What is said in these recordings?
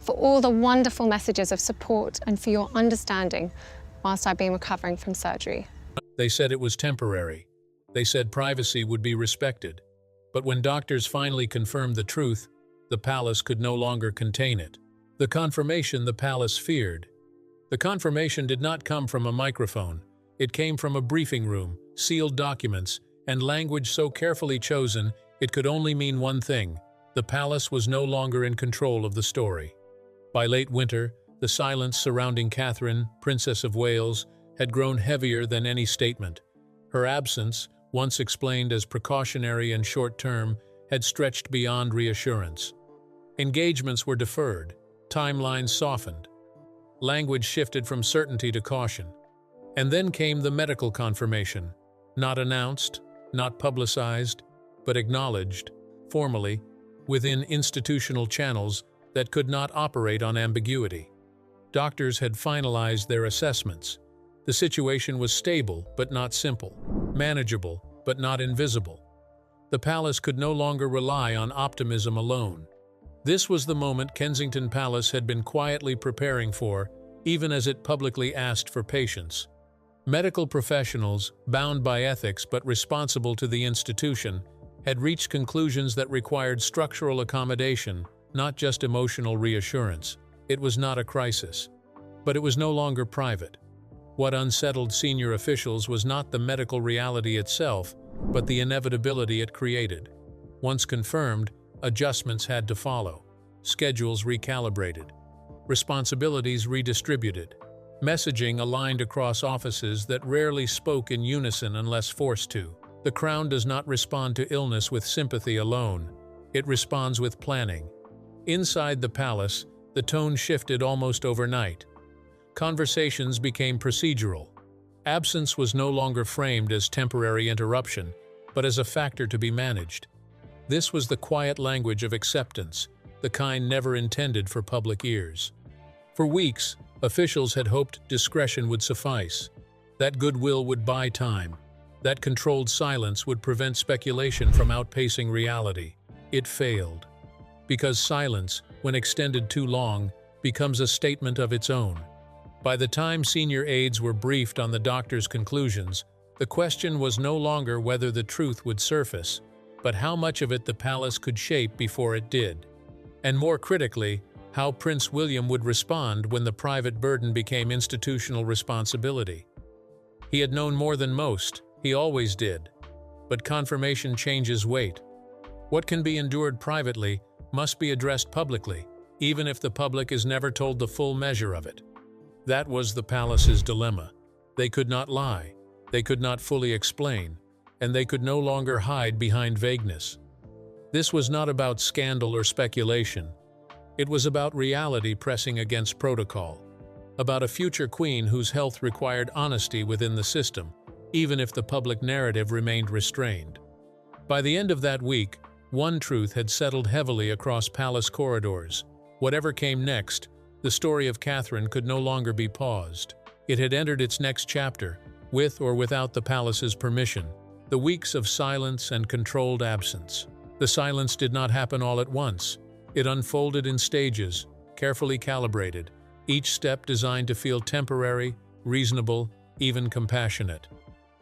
for all the wonderful messages of support and for your understanding whilst I've been recovering from surgery. They said it was temporary. They said privacy would be respected. But when doctors finally confirmed the truth, the palace could no longer contain it. The confirmation the palace feared. The confirmation did not come from a microphone. It came from a briefing room, sealed documents, and language so carefully chosen it could only mean one thing: the palace was no longer in control of the story. By late winter, the silence surrounding Catherine, Princess of Wales, had grown heavier than any statement. Her absence, once explained as precautionary and short-term, had stretched beyond reassurance. Engagements were deferred, timelines softened. Language shifted from certainty to caution. And then came the medical confirmation, not announced, not publicized, but acknowledged, formally, within institutional channels that could not operate on ambiguity. Doctors had finalized their assessments. The situation was stable but not simple, manageable but not invisible. The palace could no longer rely on optimism alone. This was the moment Kensington Palace had been quietly preparing for, even as it publicly asked for patience. Medical professionals, bound by ethics but responsible to the institution, had reached conclusions that required structural accommodation, not just emotional reassurance. It was not a crisis. But it was no longer private. What unsettled senior officials was not the medical reality itself, but the inevitability it created. Once confirmed, adjustments had to follow, schedules recalibrated, responsibilities redistributed, messaging aligned across offices that rarely spoke in unison unless forced to. The Crown does not respond to illness with sympathy alone. It responds with planning. Inside the palace, the tone shifted almost overnight. Conversations became procedural. Absence was no longer framed as temporary interruption, but as a factor to be managed. This was the quiet language of acceptance, the kind never intended for public ears. For weeks, officials had hoped discretion would suffice, that goodwill would buy time, that controlled silence would prevent speculation from outpacing reality. It failed. Because silence, when extended too long, becomes a statement of its own. By the time senior aides were briefed on the doctor's conclusions, the question was no longer whether the truth would surface, but how much of it the palace could shape before it did. And more critically, how Prince William would respond when the private burden became institutional responsibility. He had known more than most, he always did. But confirmation changes weight. What can be endured privately must be addressed publicly, even if the public is never told the full measure of it. That was the palace's dilemma. They could not lie, they could not fully explain, and they could no longer hide behind vagueness. This was not about scandal or speculation. It was about reality pressing against protocol, about a future queen whose health required honesty within the system, even if the public narrative remained restrained. By the end of that week, one truth had settled heavily across palace corridors. Whatever came next, the story of Catherine could no longer be paused. It had entered its next chapter, with or without the palace's permission. The weeks of silence and controlled absence. The silence did not happen all at once. It unfolded in stages, carefully calibrated, each step designed to feel temporary, reasonable, even compassionate.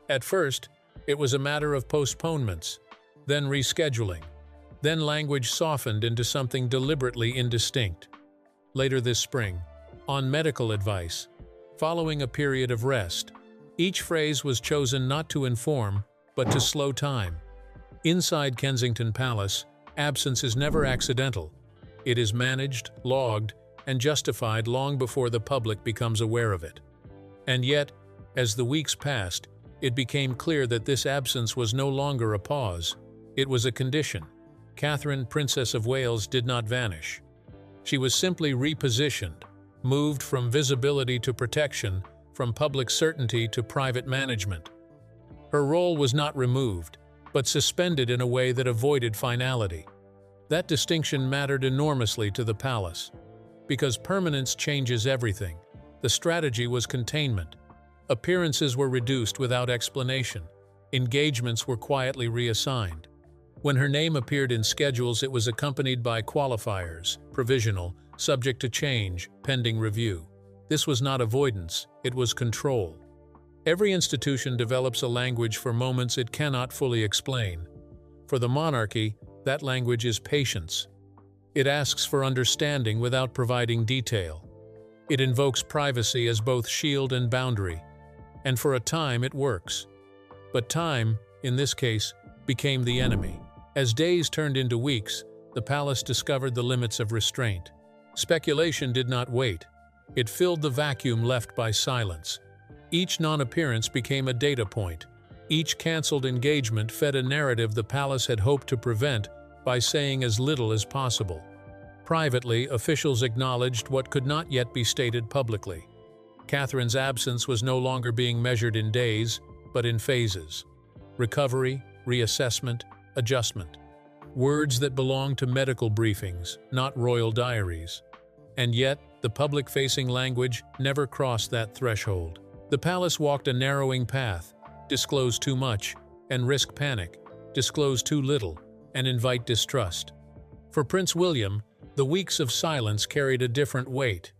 At first, it was a matter of postponements, then rescheduling. Then language softened into something deliberately indistinct. Later this spring, on medical advice, following a period of rest, each phrase was chosen not to inform, but to slow time. Inside Kensington Palace, absence is never accidental. It is managed, logged, and justified long before the public becomes aware of it. And yet, as the weeks passed, it became clear that this absence was no longer a pause. It was a condition. Catherine, Princess of Wales, did not vanish. She was simply repositioned, moved from visibility to protection, from public certainty to private management. Her role was not removed, but suspended in a way that avoided finality. That distinction mattered enormously to the palace, because permanence changes everything. The strategy was containment. Appearances were reduced without explanation. Engagements were quietly reassigned. When her name appeared in schedules, it was accompanied by qualifiers, provisional, subject to change, pending review. This was not avoidance, it was control. Every institution develops a language for moments it cannot fully explain. For the monarchy, that language is patience. It asks for understanding without providing detail. It invokes privacy as both shield and boundary. And for a time it works. But time, in this case, became the enemy. As days turned into weeks, the palace discovered the limits of restraint. Speculation did not wait. It filled the vacuum left by silence. Each non-appearance became a data point. Each cancelled engagement fed a narrative the palace had hoped to prevent by saying as little as possible. Privately, officials acknowledged what could not yet be stated publicly. Catherine's absence was no longer being measured in days, but in phases. Recovery, reassessment, adjustment. Words that belonged to medical briefings, not royal diaries. And yet, the public-facing language never crossed that threshold. The palace walked a narrowing path, disclose too much, and risk panic, disclose too little, and invite distrust. For Prince William, the weeks of silence carried a different weight.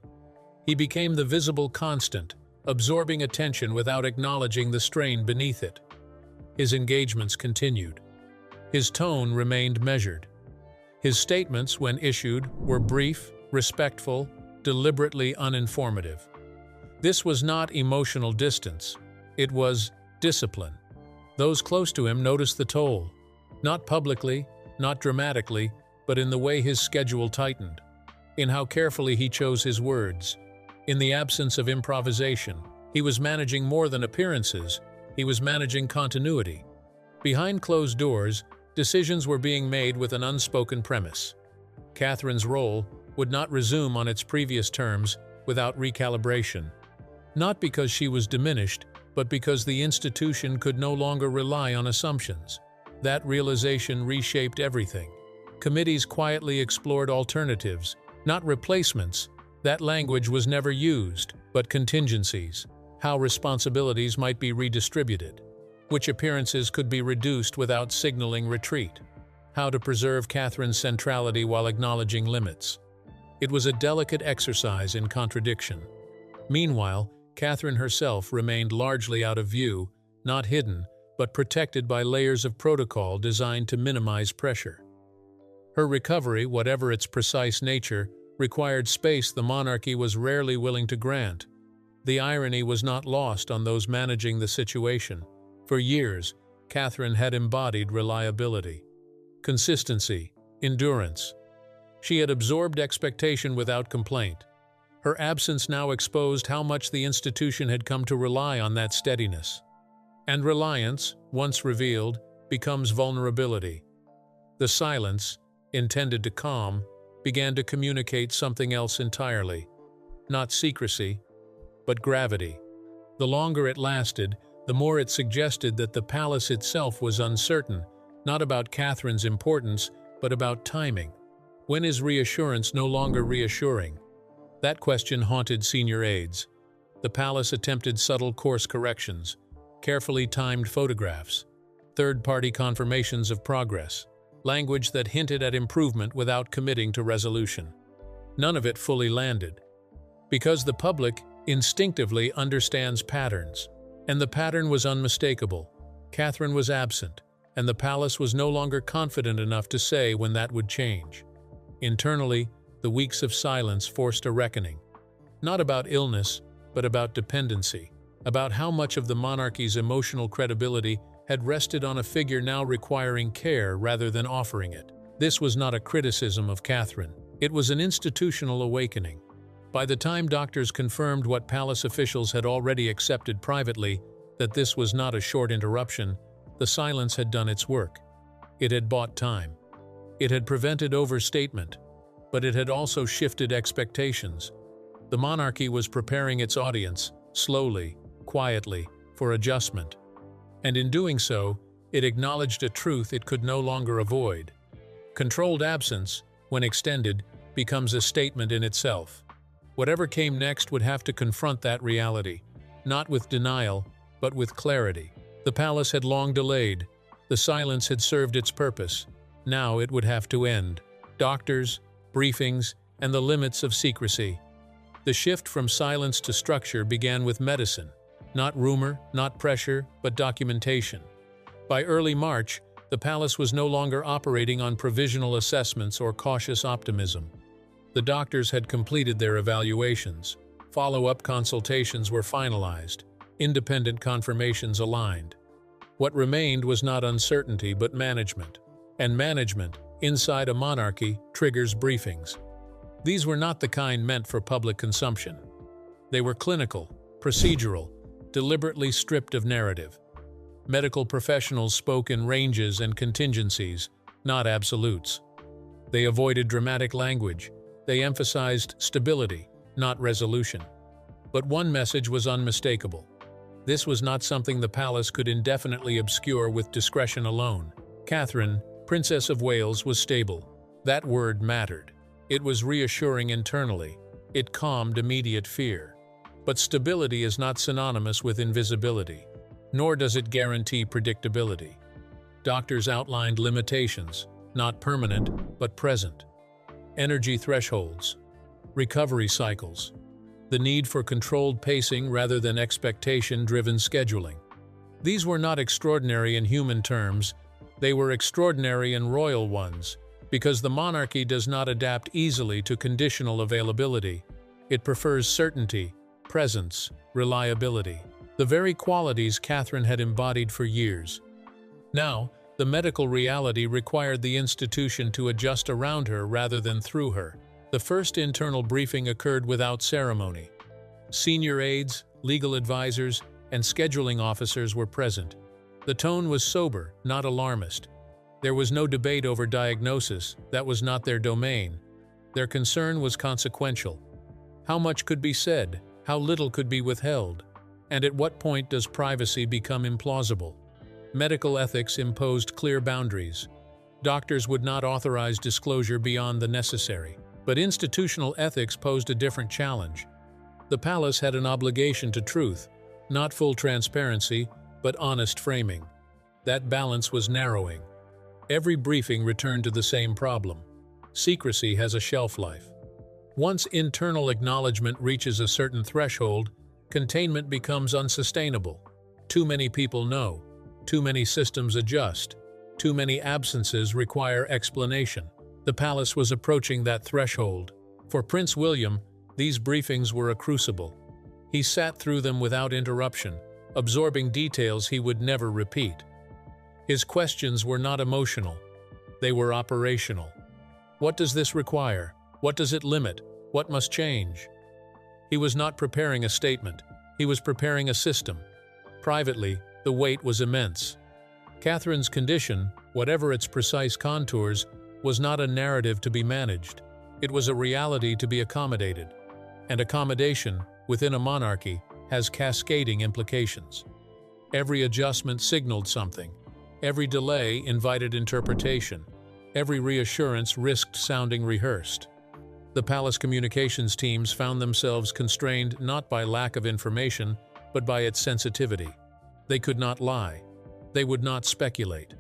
He became the visible constant, absorbing attention without acknowledging the strain beneath it. His engagements continued. His tone remained measured. His statements, when issued, were brief, respectful, deliberately uninformative. This was not emotional distance. It was discipline. Those close to him noticed the toll. Not publicly, not dramatically, but in the way his schedule tightened, in how carefully he chose his words. In the absence of improvisation, he was managing more than appearances, he was managing continuity. Behind closed doors, decisions were being made with an unspoken premise. Catherine's role would not resume on its previous terms without recalibration. Not because she was diminished, but because the institution could no longer rely on assumptions. That realization reshaped everything. Committees quietly explored alternatives, not replacements. That language was never used, but contingencies. How responsibilities might be redistributed. Which appearances could be reduced without signaling retreat. How to preserve Catherine's centrality while acknowledging limits. It was a delicate exercise in contradiction. Meanwhile, Catherine herself remained largely out of view, not hidden, but protected by layers of protocol designed to minimize pressure. Her recovery, whatever its precise nature, required space the monarchy was rarely willing to grant. The irony was not lost on those managing the situation. For years, Catherine had embodied reliability, consistency, endurance. She had absorbed expectation without complaint. Her absence now exposed how much the institution had come to rely on that steadiness. And reliance, once revealed, becomes vulnerability. The silence, intended to calm, began to communicate something else entirely. Not secrecy, but gravity. The longer it lasted, the more it suggested that the palace itself was uncertain, not about Catherine's importance, but about timing. When is reassurance no longer reassuring? That question haunted senior aides. The palace attempted subtle course corrections, carefully timed photographs, third-party confirmations of progress, language that hinted at improvement without committing to resolution. None of it fully landed. Because the public instinctively understands patterns, and the pattern was unmistakable. Catherine was absent, and the palace was no longer confident enough to say when that would change. Internally, the weeks of silence forced a reckoning. Not about illness, but about dependency, about how much of the monarchy's emotional credibility had rested on a figure now requiring care rather than offering it. This was not a criticism of Catherine. It was an institutional awakening. By the time doctors confirmed what palace officials had already accepted privately, that this was not a short interruption, the silence had done its work. It had bought time. It had prevented overstatement, but it had also shifted expectations. The monarchy was preparing its audience, slowly, quietly, for adjustment. And in doing so, it acknowledged a truth it could no longer avoid. Controlled absence, when extended, becomes a statement in itself. Whatever came next would have to confront that reality, not with denial, but with clarity. The palace had long delayed. The silence had served its purpose. Now it would have to end. Doctors, briefings, and the limits of secrecy. The shift from silence to structure began with medicine. Not rumor, not pressure, but documentation. By early March, the palace was no longer operating on provisional assessments or cautious optimism. The doctors had completed their evaluations. Follow-up consultations were finalized. Independent confirmations aligned. What remained was not uncertainty but management. And management, inside a monarchy, triggers briefings. These were not the kind meant for public consumption. They were clinical, procedural, deliberately stripped of narrative. Medical professionals spoke in ranges and contingencies, not absolutes. They avoided dramatic language. They emphasized stability, not resolution. But one message was unmistakable. This was not something the palace could indefinitely obscure with discretion alone. Catherine, Princess of Wales, was stable. That word mattered. It was reassuring internally. It calmed immediate fear. But stability is not synonymous with invisibility, nor does it guarantee predictability. Doctors outlined limitations, not permanent, but present. Energy thresholds, recovery cycles, the need for controlled pacing rather than expectation-driven scheduling. These were not extraordinary in human terms, they were extraordinary in royal ones, because the monarchy does not adapt easily to conditional availability. It prefers certainty, presence, reliability, the very qualities Catherine had embodied for years. Now, the medical reality required the institution to adjust around her rather than through her. The first internal briefing occurred without ceremony. Senior aides, legal advisors, and scheduling officers were present. The tone was sober, not alarmist. There was no debate over diagnosis, that was not their domain. Their concern was consequential. How much could be said? How little could be withheld? And at what point does privacy become implausible? Medical ethics imposed clear boundaries. Doctors would not authorize disclosure beyond the necessary. But institutional ethics posed a different challenge. The palace had an obligation to truth, not full transparency, but honest framing. That balance was narrowing. Every briefing returned to the same problem. Secrecy has a shelf life. Once internal acknowledgement reaches a certain threshold, containment becomes unsustainable. Too many people know. Too many systems adjust. Too many absences require explanation. The palace was approaching that threshold. For Prince William, these briefings were a crucible. He sat through them without interruption, absorbing details he would never repeat. His questions were not emotional. They were operational. What does this require? What does it limit? What must change? He was not preparing a statement. He was preparing a system. Privately, the weight was immense. Catherine's condition, whatever its precise contours, was not a narrative to be managed. It was a reality to be accommodated. And accommodation, within a monarchy, has cascading implications. Every adjustment signaled something. Every delay invited interpretation. Every reassurance risked sounding rehearsed. The palace communications teams found themselves constrained not by lack of information, but by its sensitivity. They could not lie. They would not speculate.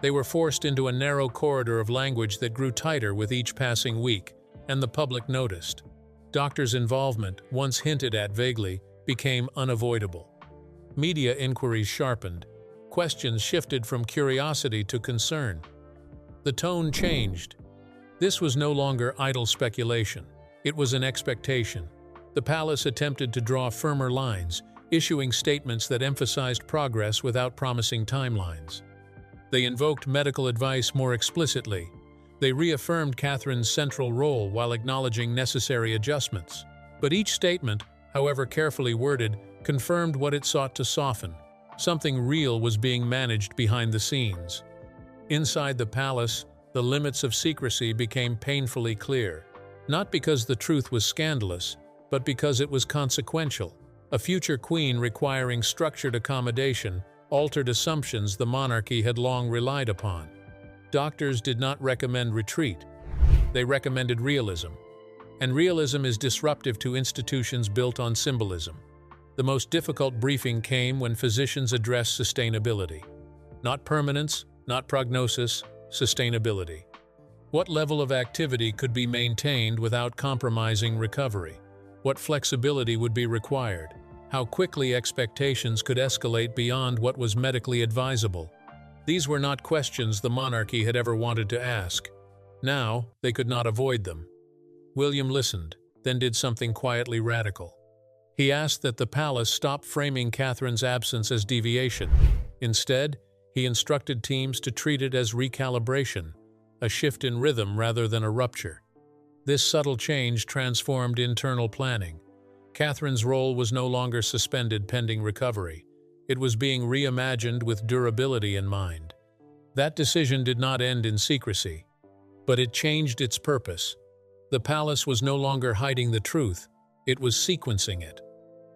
They were forced into a narrow corridor of language that grew tighter with each passing week, and the public noticed. Doctors' involvement, once hinted at vaguely, became unavoidable. Media inquiries sharpened. Questions shifted from curiosity to concern. The tone changed. This was no longer idle speculation. It was an expectation. The palace attempted to draw firmer lines, issuing statements that emphasized progress without promising timelines. They invoked medical advice more explicitly. They reaffirmed Catherine's central role while acknowledging necessary adjustments. But each statement, however carefully worded, confirmed what it sought to soften. Something real was being managed behind the scenes. Inside the palace, the limits of secrecy became painfully clear. Not because the truth was scandalous, but because it was consequential. A future queen requiring structured accommodation altered assumptions the monarchy had long relied upon. Doctors did not recommend retreat. They recommended realism. And realism is disruptive to institutions built on symbolism. The most difficult briefing came when physicians addressed sustainability. Not permanence, not prognosis, sustainability. What level of activity could be maintained without compromising recovery? What flexibility would be required? How quickly expectations could escalate beyond what was medically advisable? These were not questions the monarchy had ever wanted to ask. Now, they could not avoid them. William listened, then did something quietly radical. He asked that the palace stop framing Catherine's absence as deviation. Instead, he instructed teams to treat it as recalibration, a shift in rhythm rather than a rupture. This subtle change transformed internal planning. Catherine's role was no longer suspended pending recovery. It was being reimagined with durability in mind. That decision did not end in secrecy, but it changed its purpose. The palace was no longer hiding the truth, it was sequencing it.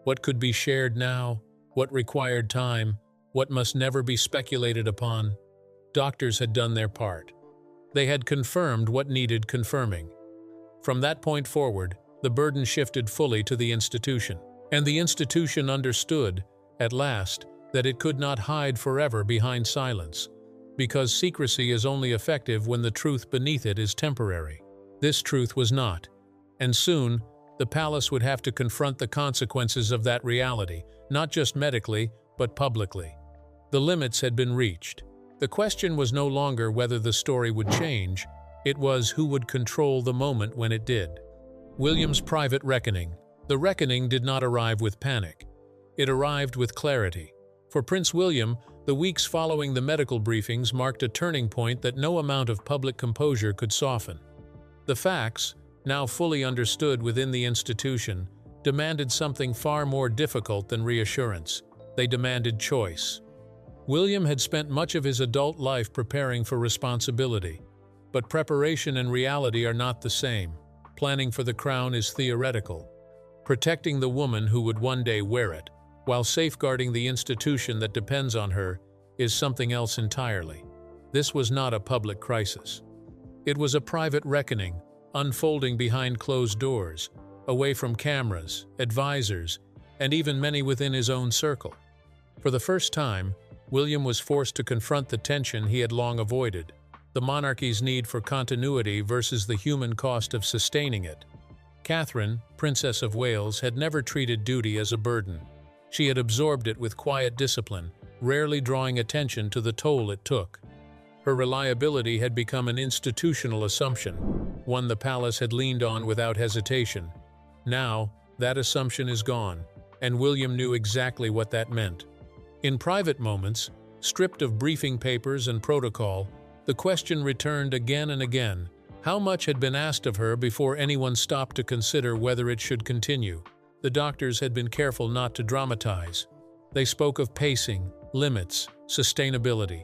What could be shared now, what required time, what must never be speculated upon. Doctors had done their part. They had confirmed what needed confirming. From that point forward, the burden shifted fully to the institution. And the institution understood, at last, that it could not hide forever behind silence, because secrecy is only effective when the truth beneath it is temporary. This truth was not, and soon, the palace would have to confront the consequences of that reality, not just medically, but publicly. The limits had been reached. The question was no longer whether the story would change, it was who would control the moment when it did. William's private reckoning. The reckoning did not arrive with panic. It arrived with clarity. For Prince William, the weeks following the medical briefings marked a turning point that no amount of public composure could soften. The facts, now fully understood within the institution, demanded something far more difficult than reassurance. They demanded choice. William had spent much of his adult life preparing for responsibility. But preparation and reality are not the same. Planning for the crown is theoretical. Protecting the woman who would one day wear it, while safeguarding the institution that depends on her, is something else entirely. This was not a public crisis. It was a private reckoning, unfolding behind closed doors, away from cameras, advisors, and even many within his own circle. For the first time, William was forced to confront the tension he had long avoided, the monarchy's need for continuity versus the human cost of sustaining it. Catherine, Princess of Wales, had never treated duty as a burden. She had absorbed it with quiet discipline, rarely drawing attention to the toll it took. Her reliability had become an institutional assumption, one the palace had leaned on without hesitation. Now, that assumption is gone, and William knew exactly what that meant. In private moments, stripped of briefing papers and protocol, the question returned again and again. How much had been asked of her before anyone stopped to consider whether it should continue? The doctors had been careful not to dramatize. They spoke of pacing, limits, sustainability.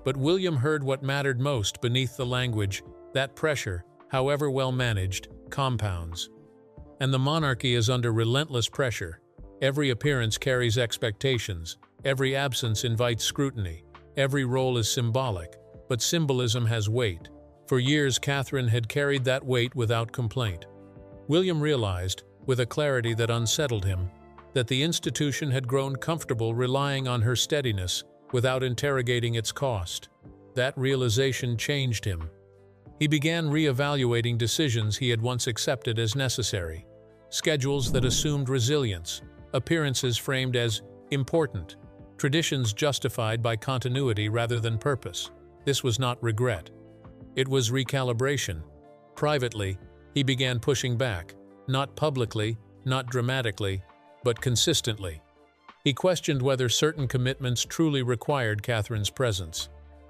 But William heard what mattered most beneath the language: that pressure, however well managed, compounds. And the monarchy is under relentless pressure. Every appearance carries expectations. Every absence invites scrutiny. Every role is symbolic, but symbolism has weight. For years, Catherine had carried that weight without complaint. William realized, with a clarity that unsettled him, that the institution had grown comfortable relying on her steadiness without interrogating its cost. That realization changed him. He began re-evaluating decisions he had once accepted as necessary. Schedules that assumed resilience, appearances framed as important, traditions justified by continuity rather than purpose. This was not regret. It was recalibration. Privately, he began pushing back, not publicly, not dramatically, but consistently. He questioned whether certain commitments truly required Catherine's presence.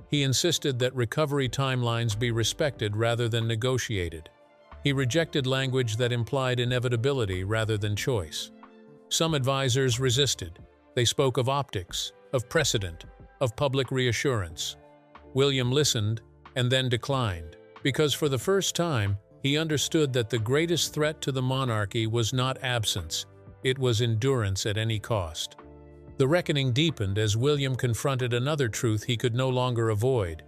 He insisted that recovery timelines be respected rather than negotiated. He rejected language that implied inevitability rather than choice. Some advisors resisted. They spoke of optics, of precedent, of public reassurance. William listened and then declined, because for the first time, he understood that the greatest threat to the monarchy was not absence, it was endurance at any cost. The reckoning deepened as William confronted another truth he could no longer avoid.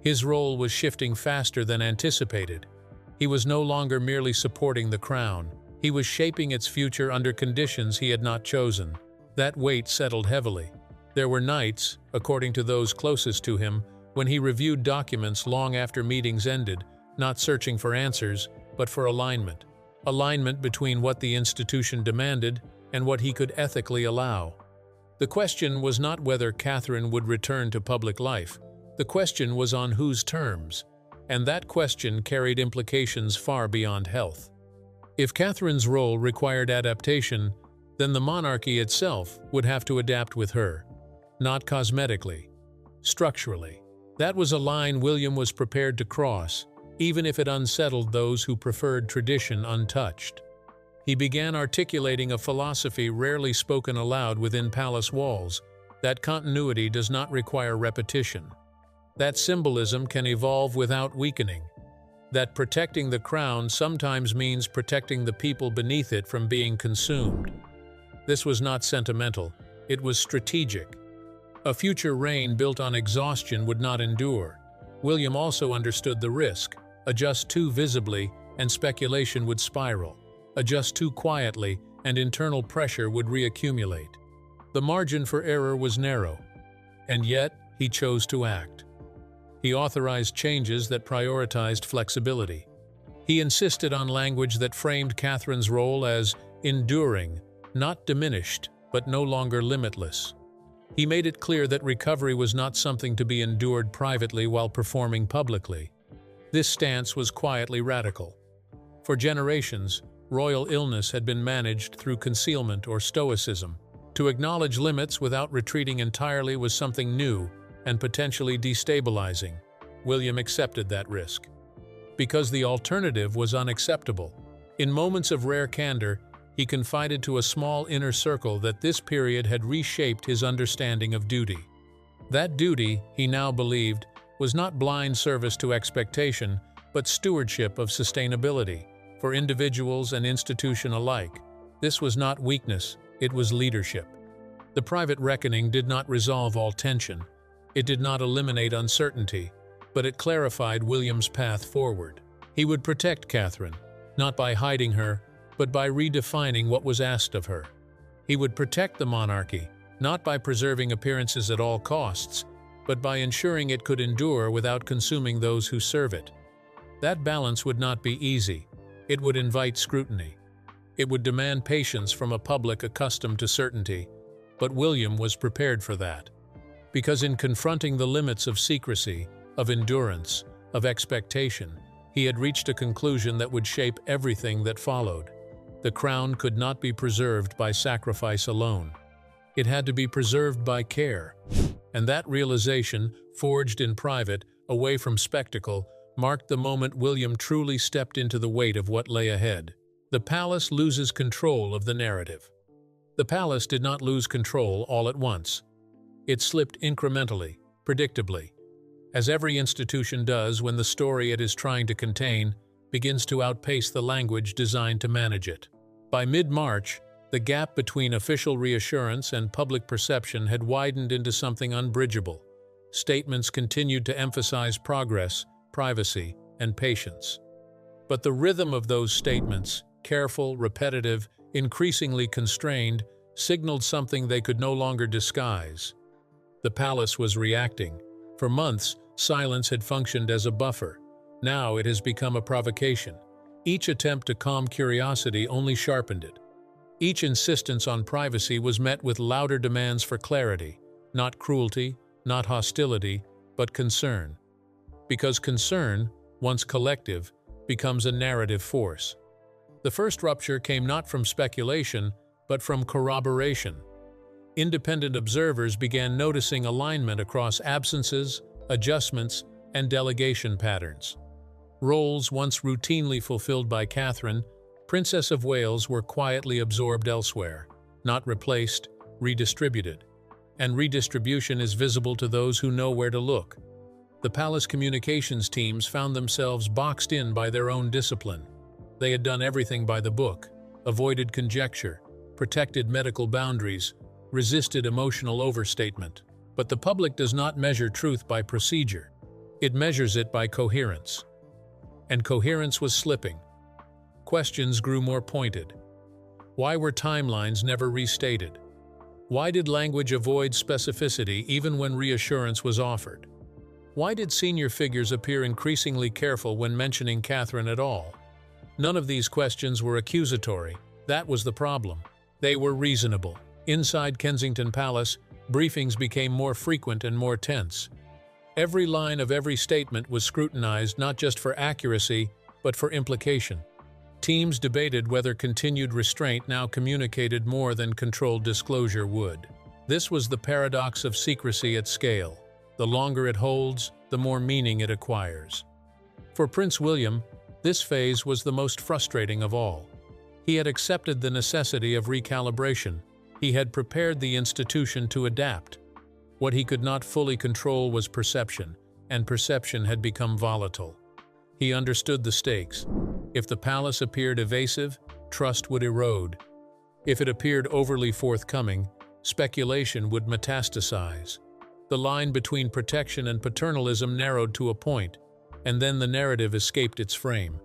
His role was shifting faster than anticipated. He was no longer merely supporting the crown. He was shaping its future under conditions he had not chosen. That weight settled heavily. There were nights, according to those closest to him, when he reviewed documents long after meetings ended, not searching for answers, but for alignment. Alignment between what the institution demanded and what he could ethically allow. The question was not whether Catherine would return to public life. The question was on whose terms, and that question carried implications far beyond health. If Catherine's role required adaptation, then the monarchy itself would have to adapt with her. Not cosmetically, structurally. That was a line William was prepared to cross, even if it unsettled those who preferred tradition untouched. He began articulating a philosophy rarely spoken aloud within palace walls, that continuity does not require repetition. That symbolism can evolve without weakening. That protecting the crown sometimes means protecting the people beneath it from being consumed. This was not sentimental, it was strategic. A future reign built on exhaustion would not endure. William also understood the risk. Adjust too visibly, and speculation would spiral. Adjust too quietly, and internal pressure would reaccumulate. The margin for error was narrow, and yet he chose to act. He authorized changes that prioritized flexibility. He insisted on language that framed Catherine's role as enduring, not diminished, but no longer limitless. He made it clear that recovery was not something to be endured privately while performing publicly. This stance was quietly radical. For generations, royal illness had been managed through concealment or stoicism. To acknowledge limits without retreating entirely was something new and potentially destabilizing. William accepted that risk. Because the alternative was unacceptable. In moments of rare candor, he confided to a small inner circle that this period had reshaped his understanding of duty. That duty, he now believed, was not blind service to expectation, but stewardship of sustainability, for individuals and institution alike. This was not weakness, it was leadership. The private reckoning did not resolve all tension. It did not eliminate uncertainty, but it clarified William's path forward. He would protect Catherine, not by hiding her, but by redefining what was asked of her. He would protect the monarchy, not by preserving appearances at all costs, but by ensuring it could endure without consuming those who serve it. That balance would not be easy. It would invite scrutiny. It would demand patience from a public accustomed to certainty, but William was prepared for that. Because in confronting the limits of secrecy, of endurance, of expectation, he had reached a conclusion that would shape everything that followed. The crown could not be preserved by sacrifice alone. It had to be preserved by care. And that realization, forged in private, away from spectacle, marked the moment William truly stepped into the weight of what lay ahead. The palace loses control of the narrative. The palace did not lose control all at once. It slipped incrementally, predictably, as every institution does when the story it is trying to contain begins to outpace the language designed to manage it. By mid-March, the gap between official reassurance and public perception had widened into something unbridgeable. Statements continued to emphasize progress, privacy, and patience. But the rhythm of those statements, careful, repetitive, increasingly constrained, signaled something they could no longer disguise. The palace was reacting. For months, silence had functioned as a buffer. Now it has become a provocation. Each attempt to calm curiosity only sharpened it. Each insistence on privacy was met with louder demands for clarity, not cruelty, not hostility, but concern. Because concern, once collective, becomes a narrative force. The first rupture came not from speculation, but from corroboration. Independent observers began noticing alignment across absences, adjustments, and delegation patterns. Roles once routinely fulfilled by Catherine, Princess of Wales, were quietly absorbed elsewhere, not replaced, redistributed. And redistribution is visible to those who know where to look. The palace communications teams found themselves boxed in by their own discipline. They had done everything by the book, avoided conjecture, protected medical boundaries, resisted emotional overstatement. But the public does not measure truth by procedure. It measures it by coherence. And coherence was slipping. Questions grew more pointed. Why were timelines never restated? Why did language avoid specificity even when reassurance was offered? Why did senior figures appear increasingly careful when mentioning Catherine at all? None of these questions were accusatory. That was the problem. They were reasonable. Inside Kensington Palace, briefings became more frequent and more tense. Every line of every statement was scrutinized not just for accuracy, but for implication. Teams debated whether continued restraint now communicated more than controlled disclosure would. This was the paradox of secrecy at scale. The longer it holds, the more meaning it acquires. For Prince William, this phase was the most frustrating of all. He had accepted the necessity of recalibration. He had prepared the institution to adapt. What he could not fully control was perception, and perception had become volatile. He understood the stakes. If the palace appeared evasive, trust would erode. If it appeared overly forthcoming, speculation would metastasize. The line between protection and paternalism narrowed to a point, and then the narrative escaped its frame.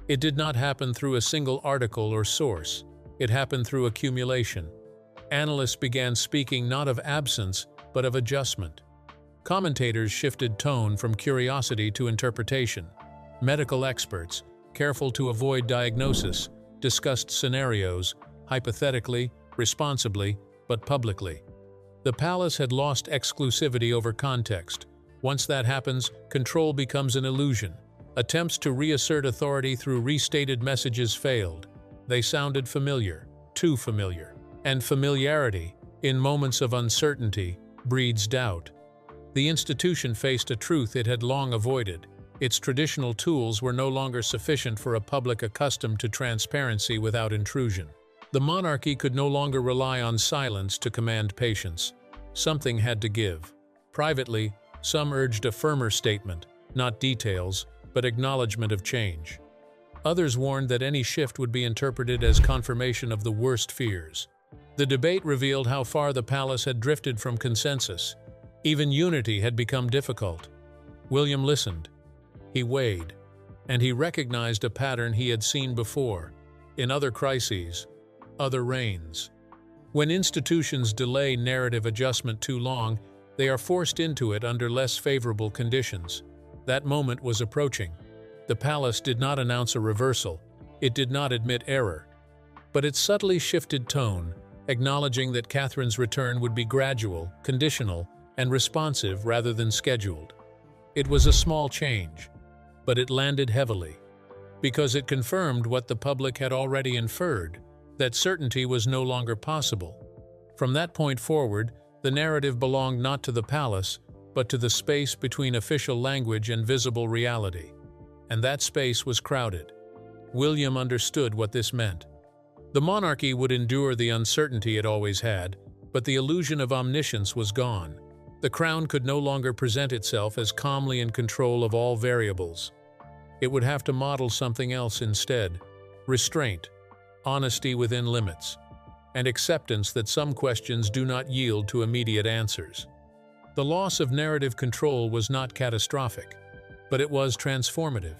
It did not happen through a single article or source. It happened through accumulation. Analysts began speaking not of absence, but of adjustment. Commentators shifted tone from curiosity to interpretation. Medical experts, careful to avoid diagnosis, discussed scenarios, hypothetically, responsibly, but publicly. The palace had lost exclusivity over context. Once that happens, control becomes an illusion. Attempts to reassert authority through restated messages failed. They sounded familiar, too familiar. And familiarity, in moments of uncertainty, breeds doubt. The institution faced a truth it had long avoided. Its traditional tools were no longer sufficient for a public accustomed to transparency without intrusion. The monarchy could no longer rely on silence to command patience. Something had to give. Privately, some urged a firmer statement, not details, but acknowledgement of change. Others warned that any shift would be interpreted as confirmation of the worst fears. The debate revealed how far the palace had drifted from consensus. Even unity had become difficult. William listened. He weighed, and he recognized a pattern he had seen before, in other crises, other reigns. When institutions delay narrative adjustment too long, they are forced into it under less favorable conditions. That moment was approaching. The palace did not announce a reversal. It did not admit error. But it subtly shifted tone, acknowledging that Catherine's return would be gradual, conditional, and responsive rather than scheduled. It was a small change, but it landed heavily, because it confirmed what the public had already inferred, that certainty was no longer possible. From that point forward, the narrative belonged not to the palace, but to the space between official language and visible reality. And that space was crowded. William understood what this meant. The monarchy would endure the uncertainty it always had, but the illusion of omniscience was gone. The crown could no longer present itself as calmly in control of all variables. It would have to model something else instead: restraint, honesty within limits, and acceptance that some questions do not yield to immediate answers. The loss of narrative control was not catastrophic, but it was transformative.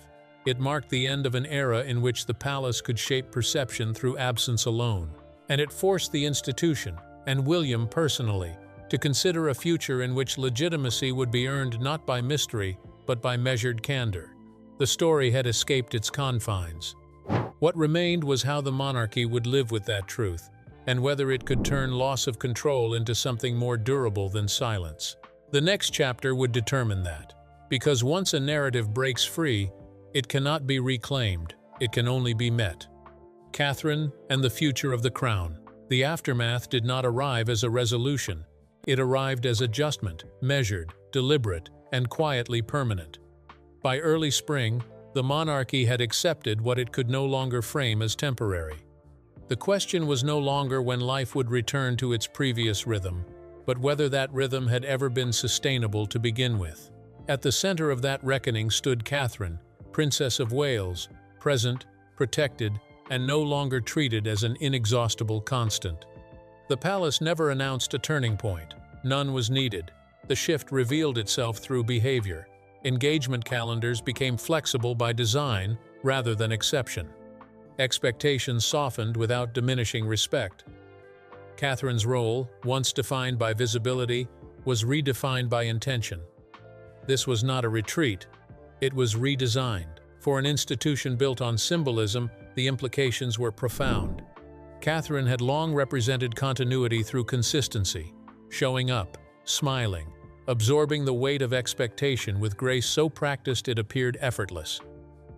It marked the end of an era in which the palace could shape perception through absence alone, and it forced the institution, and William personally, to consider a future in which legitimacy would be earned not by mystery, but by measured candor. The story had escaped its confines. What remained was how the monarchy would live with that truth, and whether it could turn loss of control into something more durable than silence. The next chapter would determine that, because once a narrative breaks free, it cannot be reclaimed, it can only be met. Catherine and the future of the crown. The aftermath did not arrive as a resolution. It arrived as adjustment, measured, deliberate, and quietly permanent. By early spring, the monarchy had accepted what it could no longer frame as temporary. The question was no longer when life would return to its previous rhythm, but whether that rhythm had ever been sustainable to begin with. At the center of that reckoning stood Catherine, Princess of Wales, present, protected, and no longer treated as an inexhaustible constant. The palace never announced a turning point. None was needed. The shift revealed itself through behavior. Engagement calendars became flexible by design rather than exception. Expectations softened without diminishing respect. Catherine's role, once defined by visibility, was redefined by intention. This was not a retreat, it was redesigned. For an institution built on symbolism, the implications were profound. Catherine had long represented continuity through consistency, showing up, smiling, absorbing the weight of expectation with grace so practiced it appeared effortless.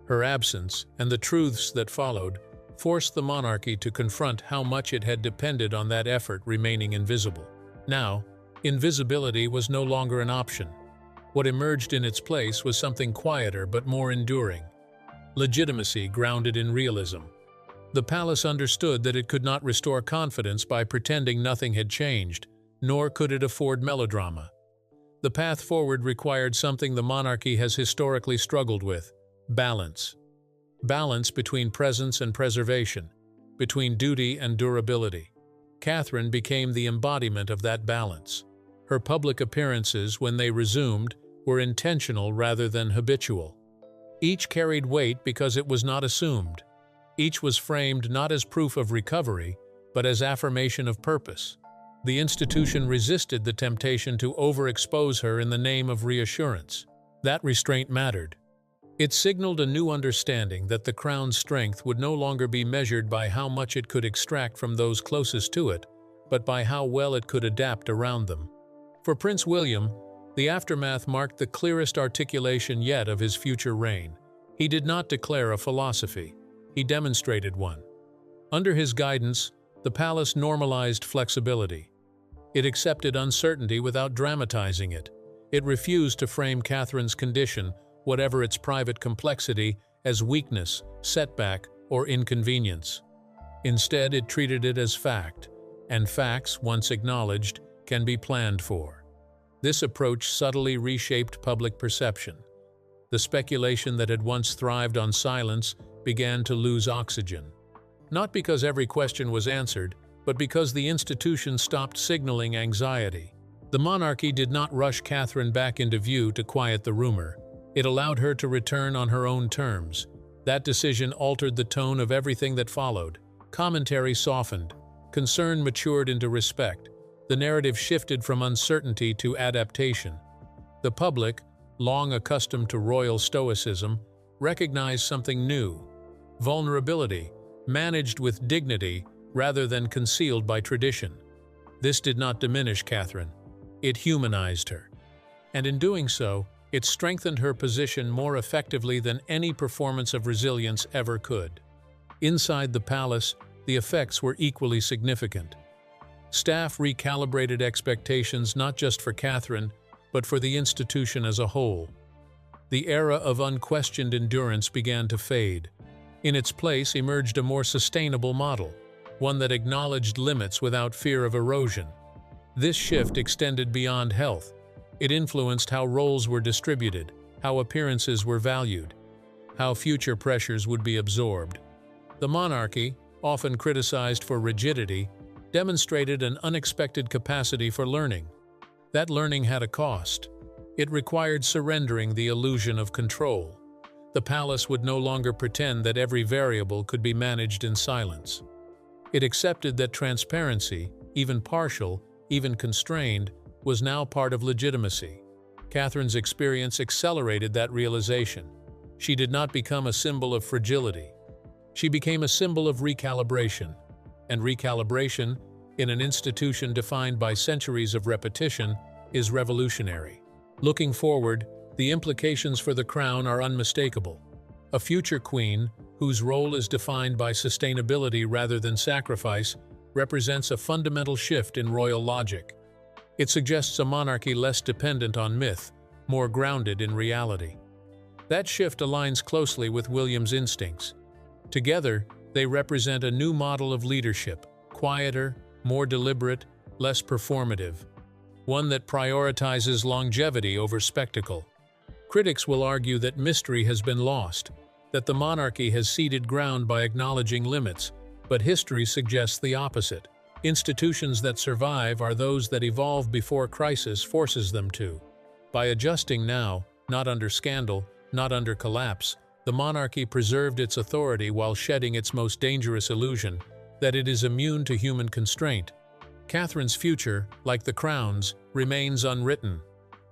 Her absence, and the truths that followed, forced the monarchy to confront how much it had depended on that effort remaining invisible. Now, invisibility was no longer an option. What emerged in its place was something quieter but more enduring. Legitimacy grounded in realism. The palace understood that it could not restore confidence by pretending nothing had changed, nor could it afford melodrama. The path forward required something the monarchy has historically struggled with: balance. Balance between presence and preservation, between duty and durability. Catherine became the embodiment of that balance. Her public appearances, when they resumed, were intentional rather than habitual. Each carried weight because it was not assumed. Each was framed not as proof of recovery, but as affirmation of purpose. The institution resisted the temptation to overexpose her in the name of reassurance. That restraint mattered. It signaled a new understanding that the crown's strength would no longer be measured by how much it could extract from those closest to it, but by how well it could adapt around them. For Prince William, the aftermath marked the clearest articulation yet of his future reign. He did not declare a philosophy. He demonstrated one. Under his guidance, the palace normalized flexibility. It accepted uncertainty without dramatizing it. It refused to frame Catherine's condition, whatever its private complexity, as weakness, setback, or inconvenience. Instead, it treated it as fact, and facts, once acknowledged, can be planned for. This approach subtly reshaped public perception. The speculation that had once thrived on silence began to lose oxygen. Not because every question was answered, but because the institution stopped signaling anxiety. The monarchy did not rush Catherine back into view to quiet the rumor. It allowed her to return on her own terms. That decision altered the tone of everything that followed. Commentary softened. Concern matured into respect. The narrative shifted from uncertainty to adaptation. The public, long accustomed to royal stoicism, recognized something new: vulnerability, managed with dignity rather than concealed by tradition. This did not diminish Catherine. It humanized her. And in doing so, it strengthened her position more effectively than any performance of resilience ever could. Inside the palace, the effects were equally significant. Staff recalibrated expectations not just for Catherine, but for the institution as a whole. The era of unquestioned endurance began to fade. In its place emerged a more sustainable model, one that acknowledged limits without fear of erosion. This shift extended beyond health. It influenced how roles were distributed, how appearances were valued, how future pressures would be absorbed. The monarchy, often criticized for rigidity, demonstrated an unexpected capacity for learning. That learning had a cost. It required surrendering the illusion of control. The palace would no longer pretend that every variable could be managed in silence. It accepted that transparency, even partial, even constrained, was now part of legitimacy. Catherine's experience accelerated that realization. She did not become a symbol of fragility. She became a symbol of recalibration. And recalibration, in an institution defined by centuries of repetition, is revolutionary. Looking forward, the implications for the crown are unmistakable. A future queen, whose role is defined by sustainability rather than sacrifice, represents a fundamental shift in royal logic. It suggests a monarchy less dependent on myth, more grounded in reality. That shift aligns closely with William's instincts. Together, they represent a new model of leadership, quieter, more deliberate, less performative, one that prioritizes longevity over spectacle. Critics will argue that mystery has been lost, that the monarchy has ceded ground by acknowledging limits, but history suggests the opposite. Institutions that survive are those that evolve before crisis forces them to. By adjusting now, not under scandal, not under collapse, the monarchy preserved its authority while shedding its most dangerous illusion, that it is immune to human constraint. Catherine's future, like the crown's, remains unwritten,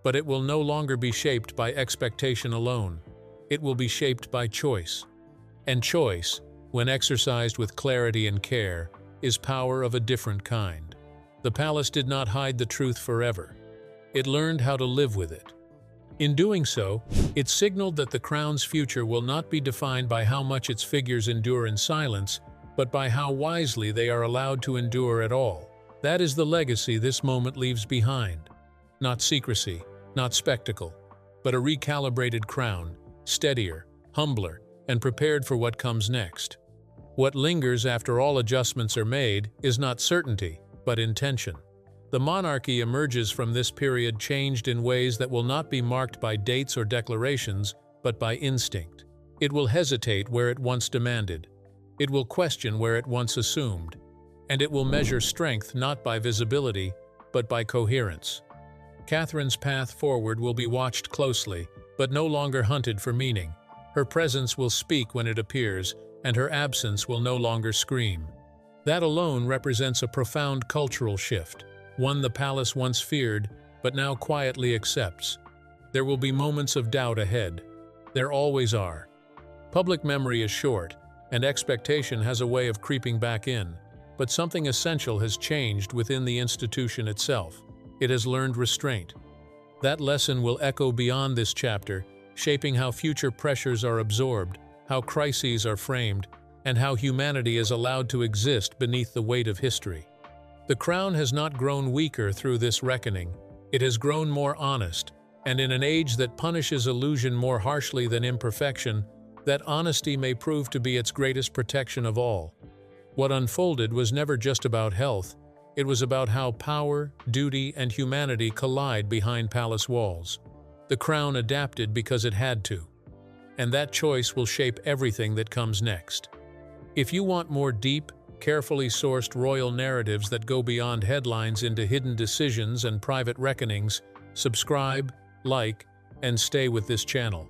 but it will no longer be shaped by expectation alone. It will be shaped by choice. And choice, when exercised with clarity and care, is power of a different kind. The palace did not hide the truth forever. It learned how to live with it. In doing so, it signaled that the crown's future will not be defined by how much its figures endure in silence, but by how wisely they are allowed to endure at all. That is the legacy this moment leaves behind. Not secrecy, not spectacle, but a recalibrated crown, steadier, humbler, and prepared for what comes next. What lingers after all adjustments are made is not certainty, but intention. The monarchy emerges from this period changed in ways that will not be marked by dates or declarations, but by instinct. It will hesitate where it once demanded. It will question where it once assumed. And it will measure strength not by visibility, but by coherence. Catherine's path forward will be watched closely, but no longer hunted for meaning. Her presence will speak when it appears, and her absence will no longer scream. That alone represents a profound cultural shift, one the palace once feared, but now quietly accepts. There will be moments of doubt ahead. There always are. Public memory is short, and expectation has a way of creeping back in, but something essential has changed within the institution itself. It has learned restraint. That lesson will echo beyond this chapter, shaping how future pressures are absorbed, how crises are framed, and how humanity is allowed to exist beneath the weight of history. The crown has not grown weaker through this reckoning. It has grown more honest, and in an age that punishes illusion more harshly than imperfection, that honesty may prove to be its greatest protection of all. What unfolded was never just about health. It was about how power, duty, and humanity collide behind palace walls. The crown adapted because it had to, and that choice will shape everything that comes next. If you want more deep, carefully sourced royal narratives that go beyond headlines into hidden decisions and private reckonings, subscribe, like, and stay with this channel.